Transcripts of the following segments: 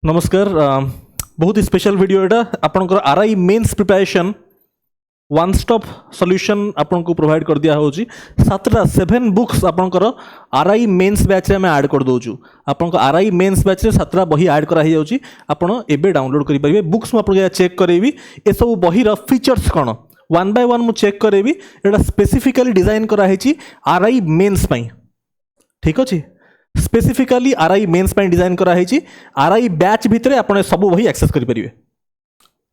नमस्कार बहुत ही special video एटा आपनकर RI mains preparation one stop solution आपको प्रोवाइड कर दिया होची 7 बुक्स आपनकर आरआई मेंस बैच रे हम ऐड कर दोछु आपनकर आरआई मेंस बैच रे 7 बही ऐड करा ही जाउची आपण एबे डाउनलोड करि परिबे बुक्स म आपन चेक करेबी ए सब बही रो फीचर्स कोन वन बाय वन मु चेक करेबी एटा स्पेसिफिकली डिजाइन करा हेची आरआई मेंस पई ठीक अछि स्पेसिफिकली आरआई मेंस पई डिजाइन करा हेची आरआई बैच भितरे आपण सब बही एक्सेस करि परिबे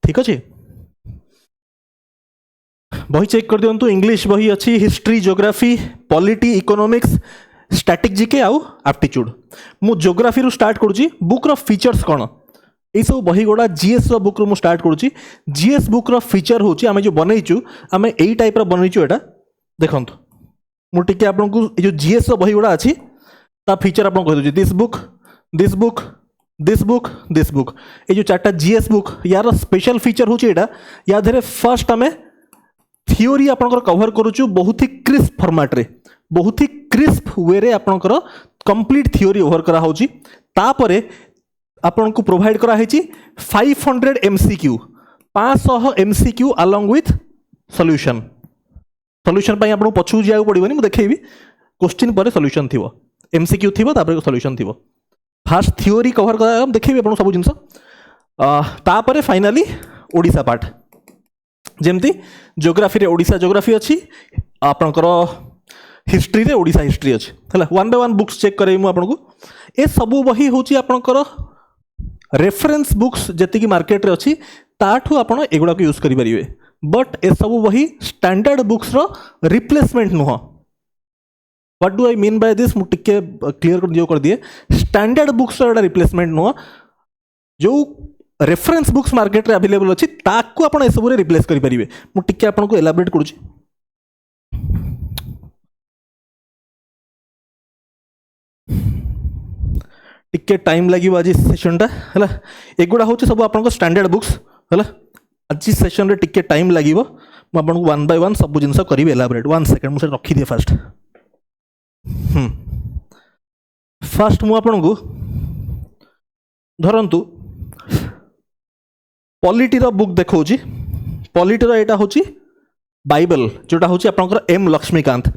ठीक अछि बही चेक कर दियंतु इंग्लिश बही अच्छी history geography polity economics static GK आउ एप्टीट्यूड मु ज्योग्राफी रु स्टार्ट करूची बुक रो फीचर्स कोन ए सब बही गोडा जीएस रो बुक रु मु स्टार्ट करूची जीएस बुक रो फीचर होची आमे जो बनैचू आमे एई टाइप रो बनैचू एटा देखंतु मु टिके आपनकु ए जो जीएस रो बही गोडा अछि ता फीचर आपन कह दोची this book this book this book this book ए जो चारटा जीएस बुक यार स्पेशल फीचर होची एटा या धरे फर्स्ट आमे थियोरी आपनकर कवर करूचु बहुत ही क्रिस्प फॉर्मेट रे बहुत ही क्रिस्प वे रे आपनकर कंप्लीट थियोरी ओवर करा होची तापरे आपनको प्रोवाइड करा हेची 500 MCQ 500 MCQ along with solution solution पई आपन पछु जिया पड़िबनी मु देखैबी क्वेश्चन पर सॉल्यूशन थिवो एमसीक्यू थिवो तापरे सॉल्यूशन थिवो फास्ट थियोरी कवर करा देखैबी आपन सब जिंस तापरे फाइनली ओडिसा पार्ट जेमती ज्योग्राफी रे ओडिसा ज्योग्राफी अच्छी आपनकर हिस्ट्री रे ओडिसा हिस्ट्री अच्छी है one by one books check करेबी आपको ए सबू बही होची आपनकर रेफरेंस बुक्स जति मार्केट रे अच्छी ताठू आपण एगुड़ा को यूज करि परिबे बट ए सबू बही स्टैंडर्ड बुक्स रो रिप्लेसमेंट नुह what do I mean by this मु टिके क्लियर कर दिए स्टैंडर्ड बुक्स रो रिप्लेसमेंट नुह जो रेफरेंस बुक्स मार्केट रे अवेलेबल अछि ताकू आपण ए सब रे रिप्लेस करि परिबे मु टिके आपण को एलाबोरेट करूची टिके टाइम लागिबो आज सेशन टा हला एगुडा होची सब आपण को स्टैंडर्ड बुक्स हला आज सेशन रे टिके टाइम लागिबो मु आपण को वन बाय वन सब जिंस करिवे एलाबोरेट 1 सेकंड मुसे रखी दिए फर्स्ट फर्स्ट मु आपण को धरंतु पॉलिटी रो बुक देखौची पॉलिटी रो एटा होची बाइबल जोटा होची आपनकर एम लक्ष्मीकांत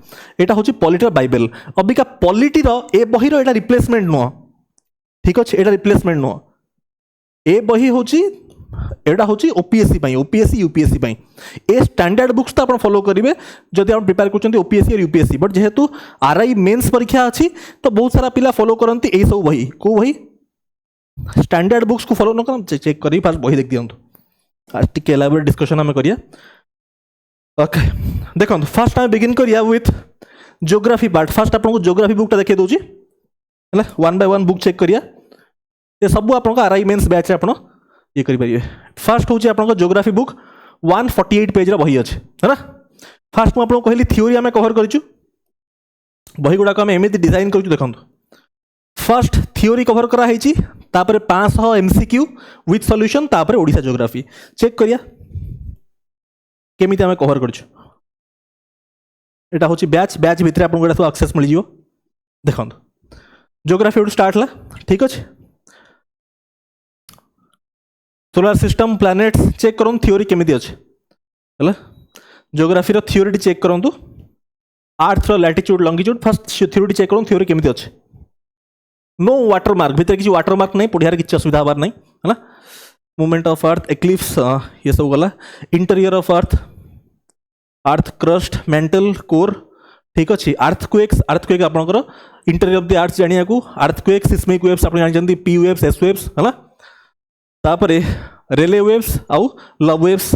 एटा होची पॉलिटी रो बाइबल अबिका पॉलिटी रो ए बही रो एटा रिप्लेसमेंट नो ठीक अछि एटा रिप्लेसमेंट नो ए बही होची एटा होची ओपीएससी पई ओपीएससी यूपीएससी पई ए स्टैंडर्ड बुक्स तो आपण फॉलो करिवे जदि आपण प्रिपेयर करचंती ओपीएससी और यूपीएससी बट जेहेतु आरआई मेंस परीक्षा अछि तो बहुत सारा पिला फॉलो करंती ए सब बही को बही स्टैंडर्ड बुक्स को फॉलो न कर चेक करी फास्ट बही देख दियंतु आज टिके एलाबोरेट डिस्कशन हम करिया ओके देखो फर्स्ट टाइम बिगिन करिया विथ ज्योग्राफी पार्ट फर्स्ट आपन को ज्योग्राफी बुक ता देखे दोची हला one by one book check करिया ये सब आपन को आरआई मेंस बैच रे आपन ये करि परिबे फर्स्ट होची आपन को ज्योग्राफी बुक 148 पेज रे बही अछि हैना फर्स्ट मु आपन को कहली थ्योरी हमें कवर करिचु बही गुडा को हम एमिति डिजाइन करिचु देखंतु फर्स्ट थ्योरी कवर करा हेची तापरे 500 एमसीक्यू विथ सॉल्यूशन तापरे ओडिसा ज्योग्राफी चेक करिया केमिति हमें कवर करछु एटा होची बैच बैच भितरे आपन गोडा सब एक्सेस मिल जिवो देखंतु ज्योग्राफी उड स्टार्ट ला ठीक अछि सोलर सिस्टम प्लैनेट्स चेक करन थ्योरी केमिति अछि हला ज्योग्राफी रो थ्योरी चेक करंतु अर्थ रो latitude longitude first theory check करन थ्योरी केमिति अछि नो वाटर मार्क भीतर किसी वाटर मार्क नहीं पढ़ियार किसी असुविधा हबार नहीं है ना मूवमेंट ऑफ अर्थ एक्लिप्स ये सब गला interior of earth earth crust mantle core ठीक अच्छे अर्थक्वेक्स आपनकर इंटीरियर ऑफ द अर्थ जानिया को अर्थक्वेक्स सिस्मिक वेव्स आप जानते पी वेव्स एस वेव्स है ना तापरे रेले वेव्स आउ love waves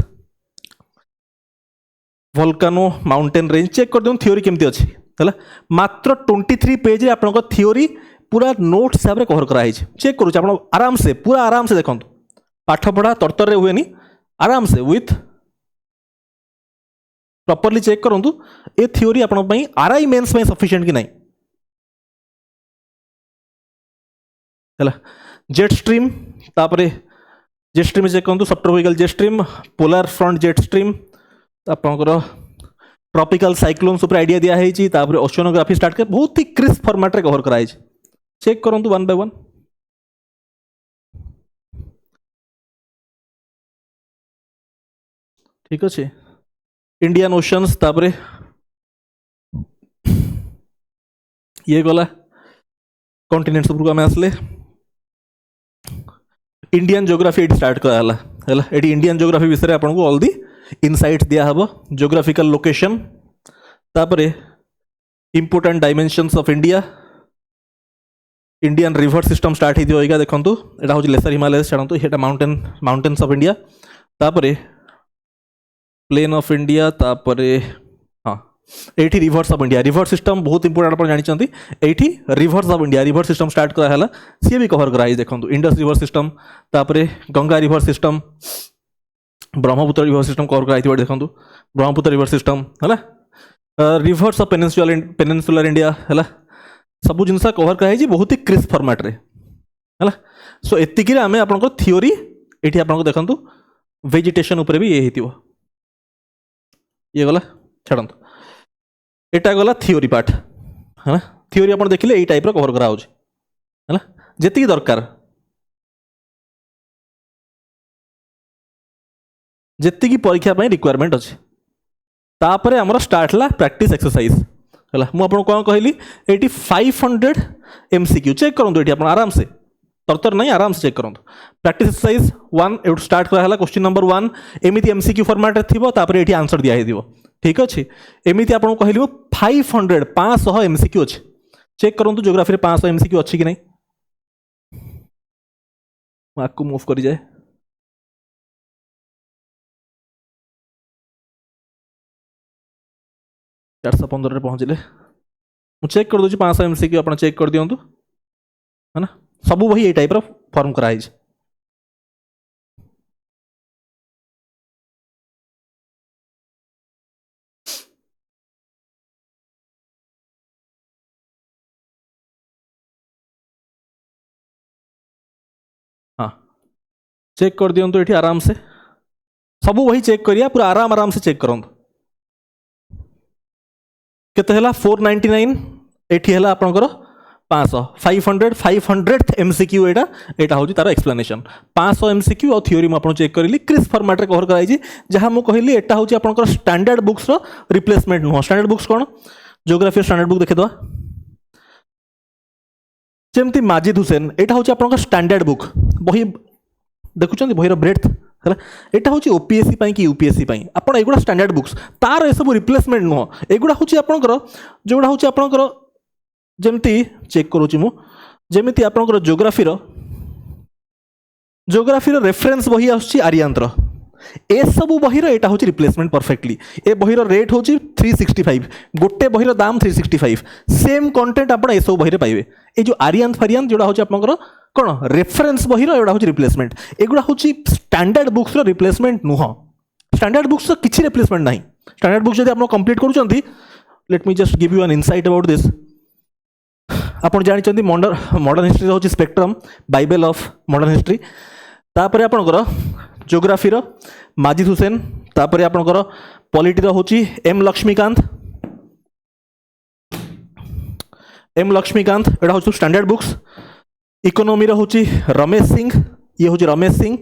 volcano mountain range check कर दियौ थ्योरी केमती अछि है मात्र 23 पेज रे आपनकर थ्योरी पूरा नोट हिसाब से कवर कराई चेक करूँ आप आराम से पूरा आराम से देखो पाठ पढ़ा तरतर हुए नहीं आराम से विथ प्रॉपर्ली चेक करूँ ए थ्योरी आपण आरआई मेंस में सफिशिएंट कि नहीं है जेट स्ट्रीम तापरे जेट स्ट्रीम चेक करूँ software vehicle jet stream polar front jet stream आपंकर ट्रॉपिकल साइक्लोन्स ऊपर आइडिया दिया है तापरे ओशियोनोग्राफी स्टार्ट कर बहुत ही क्रिस्प फॉर्मेट रे कवर कराई चेक करूँ वन बाय वन ठीक अच्छे इंडियन ओशंस तापरे ये गला कॉन्टिनेंट्स उपरको आम आसले इंडियन ज्योग्राफी ये स्टार्ट कराला है ये इंडियन ज्योग्राफी विषय आपको ऑल दी इनसाइट्स दिया हम ज्योग्राफिकल लोकेशन तापरे important dimensions of India Indian river system start होगा देखो यहाँ हूँ लेसर हिमालय छाड़ू ये माउंटेन्स ऑफ इंडिया तापरे प्लेन ऑफ इंडिया तापरे हाँ ये reverse of India river system बहुत इंपोर्टेंट आप जानते ये reverse of India river system start कराला सी भी कवर कराई देखो इंडस रिवर सिस्टम तापरे Ganga river system Brahmaputra river system cover कराई देखो ब्रह्मपुत्र रिवर सिस्टम है रिवर्स ऑफ पेनिनसुलर इंडिया है सब जिनस कवर कराई बहुत ही क्रिस्प फॉर्मेट रे है सो एतिक आम आप थियोरी ये आपको देखो वेजिटेशन उपरे भी ये गला छाड़ू एटा गला थियोरी पार्ट है थियोरी आप देखिले यही टाइप कवर कराऊँ है जी दरकार जी परीक्षा रिक्वायरमेंट अच्छे तापर आमर स्टार्ट है प्रैक्टिस एक्सरसाइज है मुझे कौन कहली ये 500 MCQ चेक करूँ ये आराम से तरतर नहीं आराम से चेक करूँ प्रैक्टिस एक्सरसाइज 1 एवं स्टार्ट कराला क्वेश्चन नंबर 1 एमती MCQ फॉर्मेट थी ये आंसर दिखाई ठीक अच्छे एमती आपको कहली 500 MCQ अच्छे चेक करूँ ज्योग्राफी 500 MCQ अच्छी कि नहीं आपको मूव कर जाए 415 पहुँचले मुझे चेक कर दूसरी 500 MCQ आप चेक कर दिंतु है ना सब वही ये टाइप फॉर्म कराई हाँ चेक कर दिंतु ये आराम से सब वही चेक करिया पूरा आराम आराम से चेक करूँ केते हला 499 एठी हला आपनकर 500 500 MCQ एटा होची तार एक्सप्लेनेशन 500 MCQ और थ्योरी मैं चेक करी क्रिस फॉर्मेट रे कवर कराई जहाँ मुझे कहली एटा होची आपनकर स्टैंडर्ड बुक्स रो रिप्लेसमेंट नुह स्टैंडर्ड बुक्स कौन ज्योग्राफी स्टैंडर्ड बुक देखिदवा जेमती माजिद हुसैन एटा होची आपनकर स्टैंडर्ड बुक बही देखुछन बहीर ब्रेथ है यहाँ हूँ ओपीएससी कि यूपीएससी आप एगुड़ा स्टैंडर्ड बुक्स तार ये सब रिप्लेसमेंट नुह एगुड़ा हूँ आपंकर जोड़ा हूँ आपंकर जमती चेक करुच्ची मुझे आपंकर ज्योग्राफीर रेफरेंस बही आरियांतर ए सब बहीर यहाँ हूँ रिप्लेसमेंट परफेक्टली ए बहीर रेट हूँ 365 गोटे बहीर दाम 365 सेम कंटेंट आप सब बही पाइबे ये जो आरियांत फारियांत जोड़ा हूँ आपंकर कौन रेफरेंस बहीर एगुड़ा हूँ रिप्लेसमेंट एगुड़ा हूँ स्टैंडर्ड बुक्स रिप्लेसमेंट नुह स्टैंडर्ड बुक्स किसी रिप्लेसमेंट ना स्टैंडर्ड बुक्स जब आप कंप्लीट करुँच let me just give you an insight about this आप जानते मॉडर्न हिस्ट्री हूँ spectrum bible of modern history तापर आपंकर ज्योग्राफीर माजिद हुसैन तापर आपंकर पॉलिटी हूँ एम लक्ष्मीकांत एटा हूँ स्टैंडर्ड बुक्स इकोनॉमी हूँ रमेश सिंह ये हूँ Ramesh Singh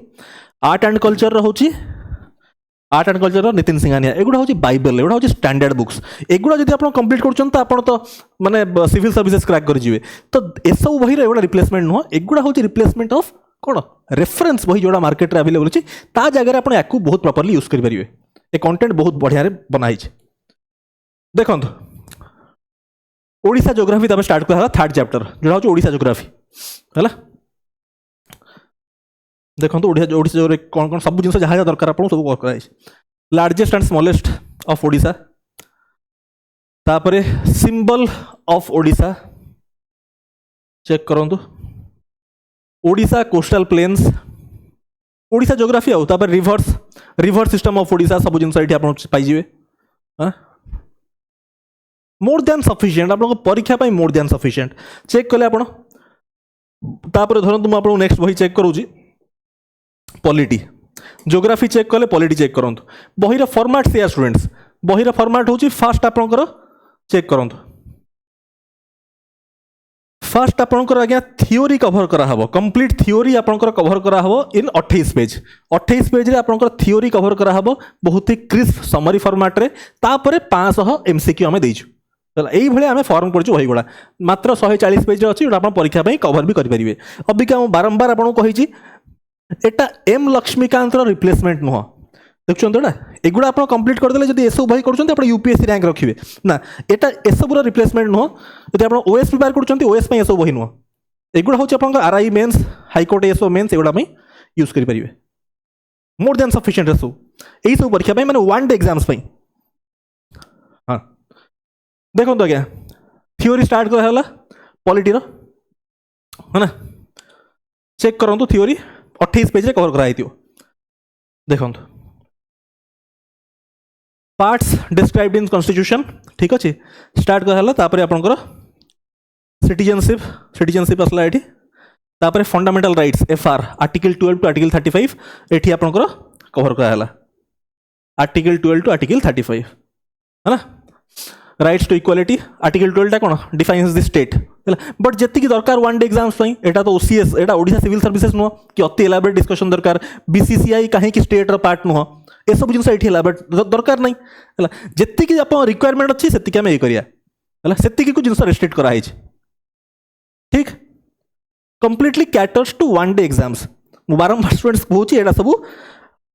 art and culture Nitin Singhania एगुड़ा हूँ बाइबल एगुड़ा हूँ स्टैंडर्ड बुक्स एगुड़ा जब आप कंप्लीट कर तो माने सिविल सर्विसेज क्रैक करेंगे तो एसबू बही एगुड़ा रिप्लेसमेंट नुह एगुड़ा हूँ रिप्लेसमेंट ऑफ कौन रेफरेंस बही जोड़ा मार्केट रे अवेलेबल अच्छी ता जगह आप या बहुत प्रॉपर्ली यूज करेंगे ये कंटेंट बहुत बढ़िया बनाई देखो ओडिशा ज्योग्राफी तब स्टार्ट करा थर्ड चैप्टर जोड़ा हूँ ओडिशा ज्योग्राफी है देखो ओडिशा कौन कौन सब जिन जहाँ दरकार आप सब वर्क कराई largest and smallest of Odisha तापरे सिंबल ऑफ ओडिशा चेक करूँ Odisha coastal planes Odisha geography आउ तापर रिवर्स सिस्टम ऑफ ओडिशा सब जिन आप पाइबे मोर देन सफिशिएंट आप परीक्षा मोर देन सफिशिएंट चेक कले आप धरतु मुझे नेक्स्ट बही चेक करूँ पॉलिटी ज्योग्राफी चेक कले पॉलिटी चेक करूँ बहीर फॉर्मेट से स्टूडेंट्स बहीर फॉर्मेट हूँ फास्ट आपंकर चेक करूँ फास्ट आपंकर आज्ञा थियोरी कभर करा हबो कंप्लीट थियोरी आपंकर कभर करा हबो इन 28 पेज 28 पेज रे आपंकर थियोरी कभर करा हबो बहुत ही क्रिस्प समरी फॉर्मेट रे तापरे 500 एमसीक्यू हमें देइछु चला एई भले हमें फॉर्म करछु वही गुडा मात्र 140 पेज रे अछि जोटा आपण परीक्षा पई कवर भी करि परिबे अबिका हम बारंबार आपण कहिछि एटा एम लक्ष्मीकांत रो रिप्लेसमेंट नुह देखुछन एटा एगुडा आपण कंप्लीट कर देले जदी एसो भाई करछन आपण यूपीएससी रैंक रखिबे ना एटा एसो पूरा रिप्लेसमेंट नुह जदी आपण ओएस प्रिपेयर करछन ओएस पई एसो बही नुह एगुडा होछि आपण आरआई मेंस हाई कोर्ट एसो मेंस एगुडा पई यूज करि परिबे मोर देन सफिशिएंट एसो एई सब परीक्षा पई माने वन डे एग्जाम्स पई हां देखो तो क्या थियोरी स्टार्ट कर हला पॉलिटी रो है ना चेक करंतु थियोरी 28 पेज रे कवर करा हितियो देखंतु पार्ट्स डिस्क्राइब्ड इन कॉन्स्टिट्यूशन ठीक अछि स्टार्ट कर हला तापरे आपनकर सिटीजनशिप असला एठी तापरे fundamental rights FR article 12 to article 35 एठी आपनकर कवर करा हला आर्टिकल 12 टू आर्टिकल 35 है ना राइट्स टू इक्वालिटी आर्टिकल 12 टा कोन डिफाइन्स द स्टेट बट जेति की दरकार वन डे एग्जाम्स पई एटा तो ओसीएस एटा ओडिशा सिविल सर्विसेज नो कि अति एलाबोरेट डिस्कशन दरकार बीसीसीआई काहे कि स्टेट रो पार्ट नो ए सब जिंस एठी एलाबोरेट दरकार नै हला जेति की अपन रिक्वायरमेंट अछि सेति के हम ए करिया हला सेति की को जिंस रेस्ट्रिक्ट करा हिच ठीक completely caters to one day exams मु बारंबार स्टूडेंट्स कहूची एटा सब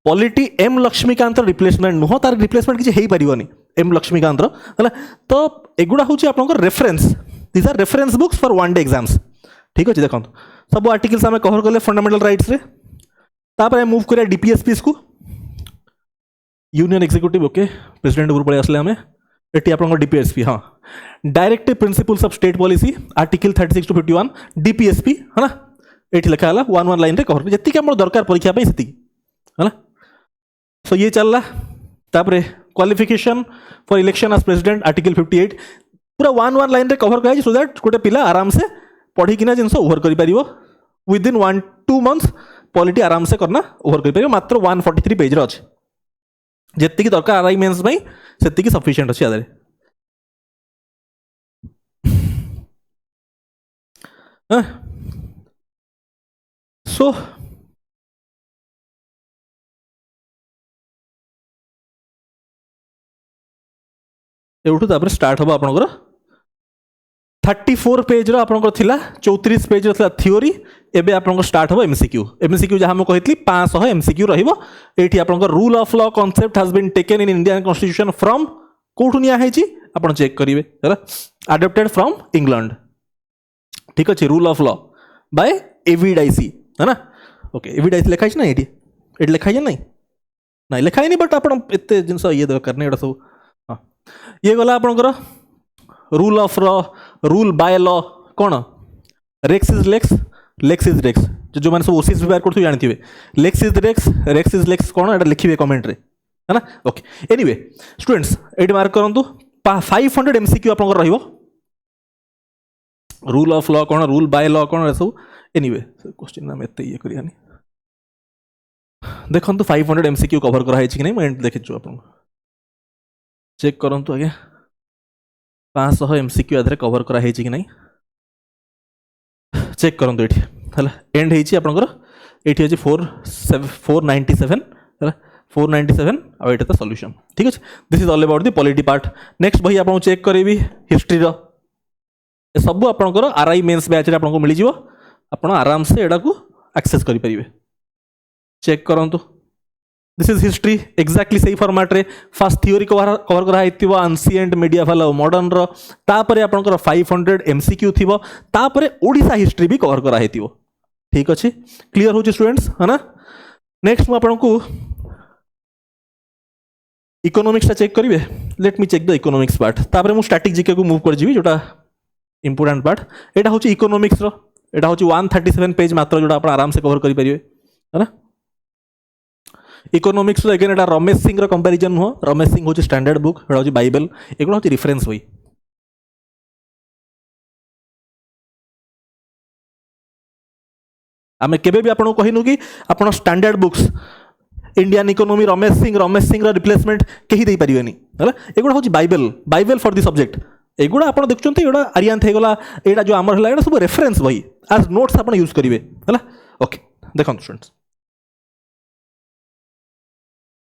पॉलिटी एम लक्ष्मीकांत रिप्लेसमेंट नुह तार रिप्लेसमेंट किसी हेई परिबनी एम लक्ष्मीकांत है तो एगुड़ा हूँ आप reference this are reference books for one day exams ठीक अच्छे देखो सब आर्टिकल्स आम कवर कले फंडामेंटल राइट्स रे तापर मूव करिया डीपीएसपीस को union executive okay president group पड़े आसले आम एटी आप डीपीएसपी हाँ directive principles of state policy article 36 to 51 DPSP है ना ये लिखा है वन लाइन रे कवर जी आम दरकार परीक्षा से है ना सो ये चलला तापरे qualification for election as president article 58 पूरा वन लाइन रे कवर कराई सो दैट गोटे पिला आराम से पढ़ी किना जिनस ओवर करि परिबो विद इन 1-2 मंथ्स पॉलिटी आराम से करना ओवर करि परिबो मात्र 143 पेज रे अछि जेति की दरकार आरआई मेंस भाई सेति की सफिशिएंट अछि आदरे सो एवठू तापर स्टार्ट हम आपनकर 34 पेज रो आपनकर थिला 34 पेज रो थिला थ्योरी एबे आपनकर स्टार्ट हो एमसीक्यू जहां हम कहितली 500 एमसीक्यू रहिबो एठी आपनकर rule of law concept has been taken in Indian constitution from कोठु निया हेची आपन चेक करिवे हैला अडॉप्टेड फ्रॉम इंग्लैंड ठीक अछि रूल ऑफ लॉ बाय एविडाइसी है ना ओके एविडाइसी लिखाइ छ ना एठी लिखाइ छ नहीं लिखाइ नहीं बट आपन एते जिंस ये दरकार नै एटा सब ये गला आपनकर rule of law rule by law कौन rex is lex lex is rex जो मैंने सब ओसीएस प्रिपेयर करथु जानथिबे lex is rex is lex कौन एटा लिखिबे कमेंट रे है ना ओके एनीवे स्टूडेंट्स एडी मार्क करंतु 500 एमसीक्यू आपनकर रहिबो रूल ऑफ लॉ कौन रूल बाय लॉ कौन सब एनीवे क्वेश्चन नाम एते ये करियानी देखंतु 500 एमसीक्यू कवर करा हेछि कि नै मैं देखिछु आपन चेक करंतु आगे 500 एमसीक्यू आधरे कवर करा हेछि कि नै चेक करंतु एठी हला एंड हेछि आपनकर एठी अछि 497 हला 497 और एटा त सॉल्यूशन ठीक अछि this is all about the polity part next भाई आपन चेक करेबी हिस्ट्री रो ए सब आपनकर आरआई मेंस बैच रे आपन को मिली जिवो आपन आराम से एडा को एक्सेस करि परिबे चेक करंतु दिस इज हिस्ट्री एक्जाक्टली सही फॉर्मेट रे फर्स्ट थ्योरी कवर करा हेतिबो एंशिएंट मीडिएवल और मॉडर्न रो तापरे आपनकर 500 एमसीक्यू थिबो तापरे ओडिसा हिस्ट्री भी कवर करा हेतिबो ठीक अछि क्लियर होची स्टूडेंट्स है ना नेक्स्ट मु आपन को इकोनॉमिक्स ता चेक करिवे let me check the economics part तापरे मु स्टैटिक जीके को मूव कर जिवि जोटा इंपोर्टेंट पार्ट एटा होची इकोनॉमिक्स रो एटा होची 137 पेज मात्र जोटा आपण आराम से कवर करि परिवे है ना इकोनॉमिक्स अगेन एटा रमेश सिंह रो कंपैरिजन हो रमेश सिंह होची स्टैंडर्ड बुक एटा होची बाइबल एगुडा होची रेफरेंस होई आमे केबे भी आपन कहिनु कि आपन standard books Indian economy Ramesh Singh रो रिप्लेसमेंट केही दे परिबेनी हला एगुडा होची बाइबल फॉर द सब्जेक्ट एगुड़ा आप देखुं एगुड़ा आर्यन होगा यहाँ जो आमर है सब रेफरेंस बही आज नोट्स आप यूज करेंगे है ओके देखो स्टूडेंट्स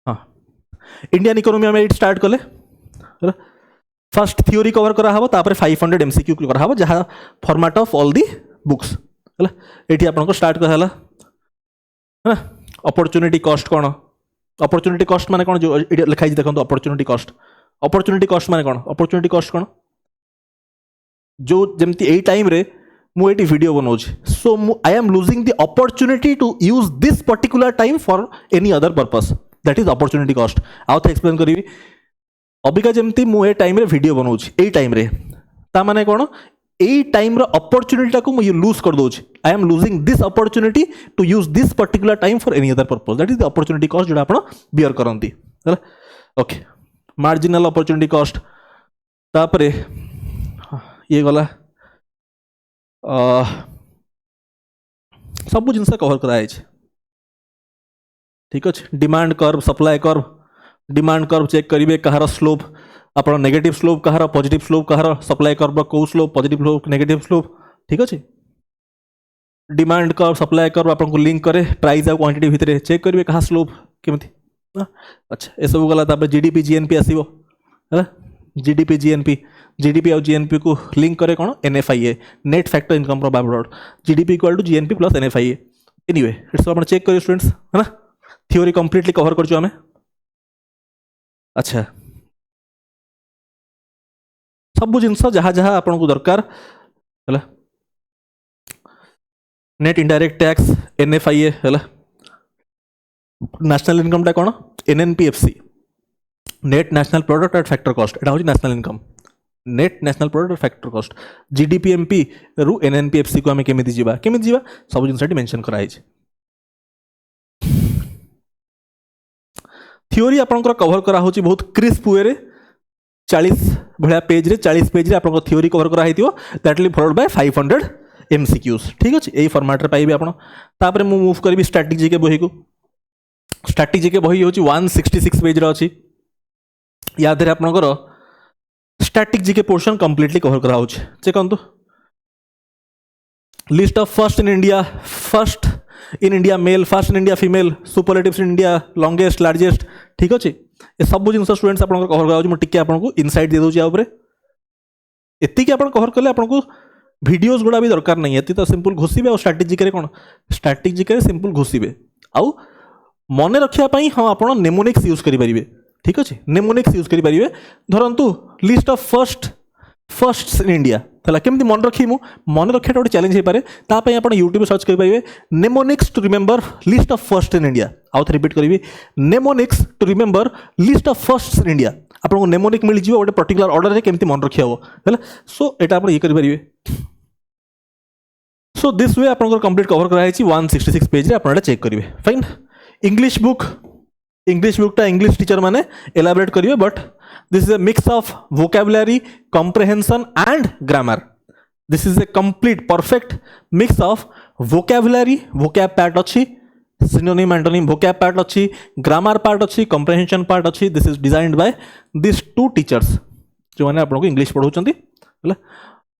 हाँ इंडियन इकोनॉमी आम स्टार्ट कले फर्स्ट थ्योरी कवर कराहब तापर 500 MCQ कराहब जहाँ format of all the books है ये आपको स्टार्ट कराला है अपॉर्चुनिटी कॉस्ट कौन अपॉर्चुनिटी कॉस्ट माने कौन जो लिखाई देखो अपॉर्चुनिटी कॉस्ट माने कौन अपॉर्चुनिटी कॉस्ट कौन जो जमती यही टाइम रे मु एटी वीडियो बनाऊँ so I am losing the opportunity to use this particular time for any other purpose that is opportunity cost आउ थे एक्सप्लेन करी अबिका जमती मुझे टाइम रे वीडियो बनाऊँ यही टाइम रे ता माने कौन यही टाइम अपॉर्चुनिटी को मुझे लूज कर दूँ I am losing this opportunity to use this particular time for any other purpose that is the opportunity cost जो आप बियर करती है ओके मार्जिनल अपॉर्चुनिटी कॉस्ट तापर ये गला सब जिनस कवर कराई ठीक अच्छे demand curve supply curve demand curve check करेंगे कहार स्लोप आप नेगेटिव स्लोप कहार पॉजिटिव स्लोप कहार सप्लाई कर्व कौ slope positive slope negative slope ठीक अच्छे डिमांड कर्व सप्लाई कर्व आपको लिंक करे प्राइस और क्वांटिटी भितर चेक करेंगे कहा स्लोप केमती अच्छा ये सब गला जीडीपी जीएनपी आसो है जीडीपी जीडीपी और जीएनपी को लिंक करे कौन NFIA net factor income from abroad GDP equal to GNP plus NFIA anyway it's आप चेक करिए स्टूडेंट्स है ना थ्योरी कंप्लीटली कवर कर आम अच्छा सब जिनस जहाँ जहाँ आपन को दरकार है नेट इनडायरेक्ट टैक्स एनएफआईए है नेशनल इनकम टा कौन NNPFC net national product at factor cost एटा होची national income net national product at factor cost GDPMP रु एनएनपीएफसी को आम केमिति जीवा सब जिनस मेंशन कराई थ्योरी आपंकर कवर करा होची बहुत क्रिस्प वे 40 भाया पेज रे 40 पेज रे आपन थ्योरी कवर करा हितियो that will followed by 500 MCQs ठीक अच्छे यही फॉर्मेट रे पाइबे आपन तापर मु मूव करबी स्टैटिक जीके बही को स्टैटिक जीके बही होची 166 पेज रे अछि या देरे आपनकर static GK portion completely cover करा होची चेकंतु list of first in India male first in India female superlatives in India longest largest ठीक अच्छे ये सब जिन स्टूडेंट्स आप कवर करा मुझे आपको इनसाइट दे दूसरी एतिक आप कवर कले आपको वीडियोस गुड़ा भी दरकार नहीं है तो सिंपल घोषे और स्ट्राटेजिक कौन स्ट्राटेजिक सिंपल घोषे आउ मन रखापी हाँ आप नेमोनिक्स यूज करेंगे ठीक अच्छे नेमोनिक्स यूज करेंगे धरतु list of first in India है केमती मन रखी मन रखा गोटे चैलेंज हो पाए ताप आप यूट्यूब सर्च करेंगे mnemonics to remember list of first in India आउ थे रिपीट करी mnemonics to remember list of first in India आपको नेमोनिक मिल जाए गोटे पर्टिकुलर ऑर्डर में केमती मन रखी हम है सो यहाँ आप ये करेंगे सो दिस वे आप कंप्लीट कवर कराई 166 पेज आप चेक करेंगे फाइन इंग्लिश बुकटा इंग्लिश टीचर मैंने एलाबोरेट करेंगे but this is a mix of vocabulary comprehension and grammar this is a complete perfect mix of vocabulary vocab part अच्छी synonym antonym vocab part अच्छी grammar part अच्छी comprehension part अच्छी this is designed by these two teachers जो मैंने आपको English पढ़ाउछंती है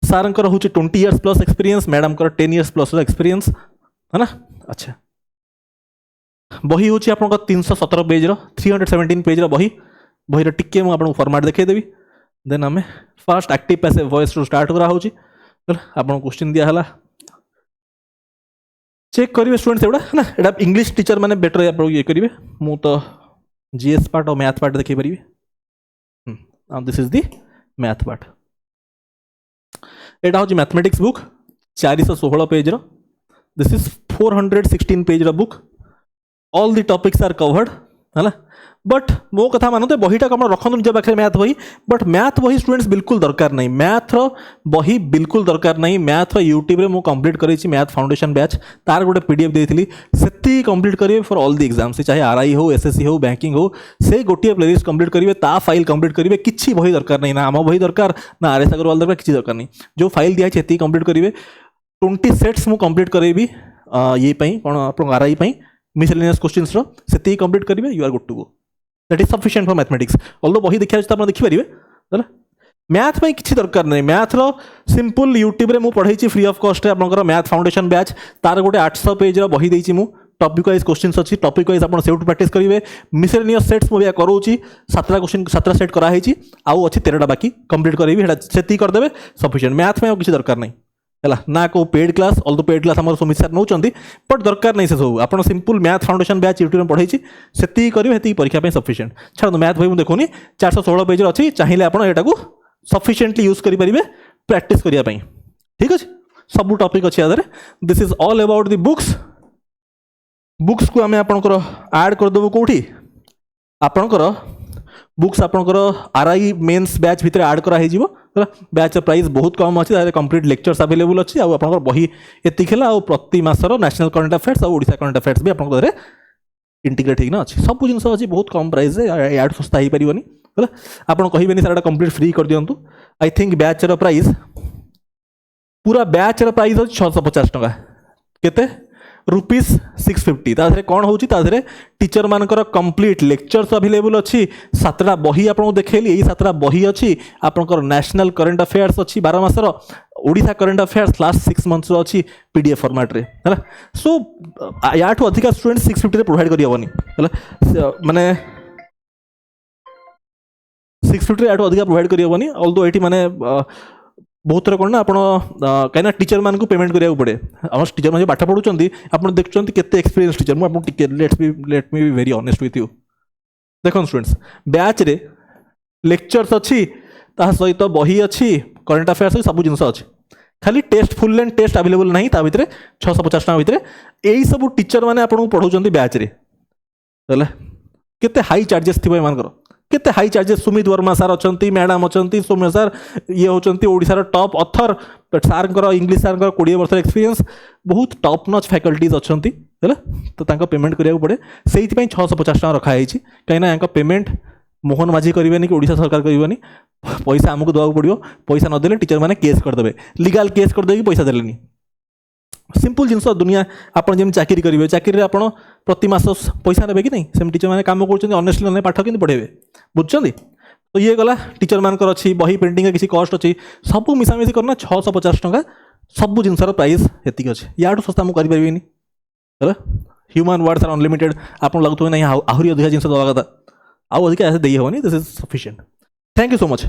सार हूँ 20 years plus experience मैडम कर 10 years plus experience है ना अच्छा बही हूँ आप 317 पेज 317 पेज बही बहीर टिके मुझे फॉर्मेट देखदेवी देन आम फास्ट एक्टिव पैसिव वॉइस रू स्टार्ट करा होची आपन क्वेश्चन दिया हला चेक करेंगे स्टूडेंट्स एवढा है ना एटा इंग्लिश टीचर मैंने बेटर आप ये करेंगे मु तो जीएस पार्ट और मैथ पार्ट देखी पारि this is the math part एटा हूँ mathematics book 416 page this is 416 page book all the topics are covered है बट मो कथा मानते बहीटा कम रखु निज पाखे मैथ बही बट मैथ बही स्टूडेंट्स बिल्कुल दरकार नहीं मैथ बही बिल्कुल दरकार नहीं मैथ यूट्यूब रे मु कंप्लीट करी मैथ फाउंडेशन बैच तार गोटे पीडीएफ देती से कंप्लीट करेंगे फॉर ऑल दी एग्जाम्स चाहे आरआई हो एसएससी हो बैंकिंग हो से गोटे प्लेलिस्ट कंप्लीट करेंगे ता फाइल कंप्लीट करेंगे किसी बही दरकार नहीं ना आम बही दरकार ना आरएस अग्रवाल दरकार किसी दरकार नहीं जो फाइल दिखाई है कंप्लीट करेंगे 20 सेट्स मु कंप्लीट करेबी ये कौन आप आरआई मिसलेनियस क्वेश्चंस से कंप्लीट करेंगे you are good to go that is sufficient for mathematics although बही देखा आप देखिपारे है मैथ में किसी दरकार नहीं मैथर सिंपल यूट्यूब रे मु पढ़ाई फ्री ऑफ कॉस्ट आपंकर मैथ फाउंडेशन बैच तार गोटे 800 पेज बही देती मु टॉपिक वाइज क्वेश्चन अच्छी टॉपिक वाइज आप प्रैक्टिस करेंगे मिसलेनियस सेट्स मुझे करोची 7टा क्वेश्चन 7टा सेट कराई आउ अच्छी 13टा बाकी कंप्लीट करेंगे से करदे सफिशिएंट मैथ में किसी दरकार नहीं है ना को paid class all paid class आम सुमित सार नौ बट दरकार नहीं से सब आप simple math foundation batch YouTube में पढ़ाई से करेंगे परीक्षा सफिशिएंट छाड़ मैथ बही मुझे देखूनी 416 पेज अच्छी चाहिए आप यहाँ सफिशिएंटली यूज करेंगे प्रैक्टिस करने ठीक अच्छे सब टॉपिक अच्छे आधार this is all about the books को आम आपंकर ऐड करदेबू कौटी आपंकर बुक्स आपंकर आरआई मेन्स बैच भितर ऐड कराई बैच प्राइस बहुत कम अच्छी कंप्लीट लेक्चर्स अवेलेबल अच्छी आप बही एतिक है प्रति मासर नेशनल करंट अफेयर्स और ओडिशा करंट अफेयर्स भी आप इंटीग्रेट होना अच्छी सब जिन अच्छी बहुत कम प्राइस या सस्ता हो पारनी है आप कहे सर कंप्लीट फ्री कर दिंतु आई थिंक बैच प्राइस पूरा बैच प्राइस अच्छी 650 टका केते ₹650 ताधरे कौन होची ताधरे टीचर मानकर कंप्लीट लेक्चर्स अवेलेबल अच्छी 7टा बही आपको देखली यही 7टा बही अच्छी आपंकर नेशनल करंट अफेयर्स अच्छी 12 मासर Odisha current affairs last 6 months अच्छी पीडीएफ फॉर्मेट रे है सो या अधिका स्टूडेंट 650 प्रोवाइड करियबनी है माने 650 या अधिका प्रोवाइड करियबनी ऑल्दो एटी माने बहुत थर कौन ना आप कहीं टीचर मान को पेमेंट करा पड़े आम टीचर मैंने पाठ पढ़ुंट आप देखुं केते एक्सपीरियंस टीचर मुझे let me be very honest with you देखो स्टूडेंट्स बैच रे लेक्चर्स अच्छी ता सहित बही अच्छी करंट अफेयर्स सब जिन अच्छी खाली test full length test available नहीं ता भितर 650 टका भितर यही सब टीचर मैंने आपको पढ़ाऊँ बैच रे केते हाई चार्जेस थी एमानकर केते हाई चार्जेस सुमित वर्मा सार अच्छा मैडम अच्छा सौम्य सार ये होती ओडिशार टॉप अथर सार इंग्लिश सार 20 वर्ष एक्सपीरियंस बहुत टॉप नच फैकल्टीज अच्छा है तो पेमेंट करा पड़े से 650 टका रखाई कहीं पेमेंट मोहन माझी करेंगे कि ओडिशा सरकार करेंगे पैसा आमको देवाक पड़ो पैसा नदेले टीचर मैंने केस करदे लीगल केस करदे पैसा देलेनी सिंपल जिनस दुनिया आप जमी चाकरी करेंगे चाकरी आप प्रति मास पैसा ने कि नहीं सेम टीचर मैंने कम कर ऑनेस्टली ना पाठ कि पढ़ेबे बुझुं तो ये गला टीचर मानकर अच्छी बही प्रिंटिंग किसी कस्ट अच्छी सब मिसामिशी करना 650 टका सब जिनसर प्राइस एतिक अच्छे या सस्ता मुझे करें है ह्यूमन वर्ड्स आर अनलिमिटेड आपको लगुए ना आहरी अधिक जिन दवा कथा आउ अधिक दे हेनी this is sufficient thank you so much.